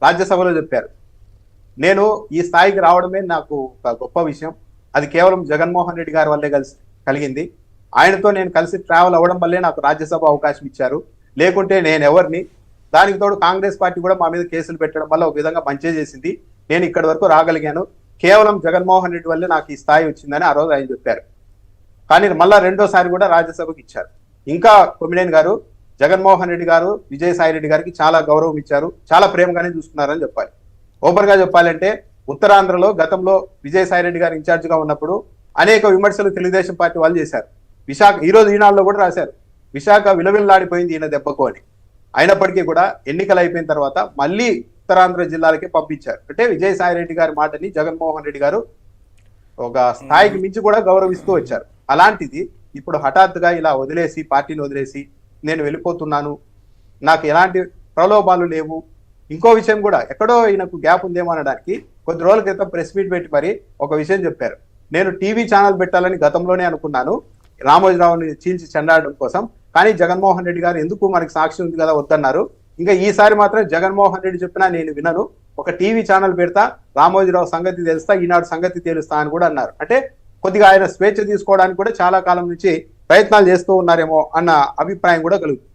రాజ్యసభలో చెప్పారు. నేను ఈ స్థాయికి రావడమే నాకు ఒక గొప్ప విషయం. అది కేవలం జగన్మోహన్ రెడ్డి గారి వల్లే కలిగింది. ఆయనతో నేను కలిసి ట్రావెల్ అవ్వడం వల్లే నాకు రాజ్యసభ అవకాశం ఇచ్చారు. లేకుంటే నేను ఎవరిని. దానికి తోడు కాంగ్రెస్ పార్టీ కూడా మా మీద కేసులు పెట్టడం వల్ల ఒక విధంగా మంచి చేసింది. నేను ఇక్కడి వరకు రాగలిగాను. కేవలం జగన్మోహన్ రెడ్డి వల్లే నాకు ఈ స్థాయి వచ్చిందని ఆ రోజు ఆయన చెప్పారు. కానీ మళ్ళా రెండోసారి కూడా రాజ్యసభకు ఇచ్చారు. ఇంకా కొమ్మినేని గారు జగన్మోహన్ రెడ్డి గారు విజయసాయి రెడ్డి గారికి చాలా గౌరవం ఇచ్చారు, చాలా ప్రేమగానే చూసుకున్నారని చెప్పాలి. ఓపెన్ గా చెప్పాలంటే ఉత్తరాంధ్రలో గతంలో విజయసాయి రెడ్డి గారు ఇన్ఛార్జ్ గా ఉన్నప్పుడు అనేక విమర్శలు తెలుగుదేశం పార్టీ వాళ్ళు చేశారు. విశాఖ ఈరోజు ఈనాడులో కూడా రాశారు, విశాఖ విలవిల్లాడిపోయింది ఈయన దెబ్బకు అని. అయినప్పటికీ కూడా ఎన్నికలు అయిపోయిన తర్వాత మళ్ళీ ఉత్తరాంధ్ర జిల్లాలకి పంపించారు. అంటే విజయసాయి రెడ్డి గారి మాటని జగన్మోహన్ రెడ్డి గారు ఒక స్థాయికి మించి కూడా గౌరవిస్తూ వచ్చారు. అలాంటిది ఇప్పుడు హఠాత్తుగా ఇలా వదిలేసి, పార్టీని వదిలేసి నేను వెళ్ళిపోతున్నాను, నాకు ఎలాంటి ప్రలోభాలు లేవు. ఇంకో విషయం కూడా ఎక్కడో ఈయనకు గ్యాప్ ఉందేమో అనడానికి కొద్ది రోజుల క్రితం ప్రెస్ మీట్ పెట్టి మరి ఒక విషయం చెప్పారు. నేను టీవీ ఛానల్ పెట్టాలని గతంలోనే అనుకున్నాను రామోజీరావుని చీల్చి చెండాడడం కోసం. కానీ జగన్మోహన్ రెడ్డి గారు ఎందుకు మనకి సాక్షి ఉంది కదా వద్దన్నారు. ఇంకా ఈసారి మాత్రం జగన్మోహన్ రెడ్డి చెప్పినా నేను వినను, ఒక టీవీ ఛానల్ పెడతా, రామోజీరావు సంగతి తెలుస్తా, ఈనాడు సంగతి తెలుస్తా అని కూడా అన్నారు. అంటే కొద్దిగా ఆయన స్వేచ్ఛ తీసుకోవడానికి కూడా చాలా కాలం నుంచి ప్రయత్నాలు చేస్తూ ఉన్నారేమో అన్న అభిప్రాయం కూడా కలుగుతుంది.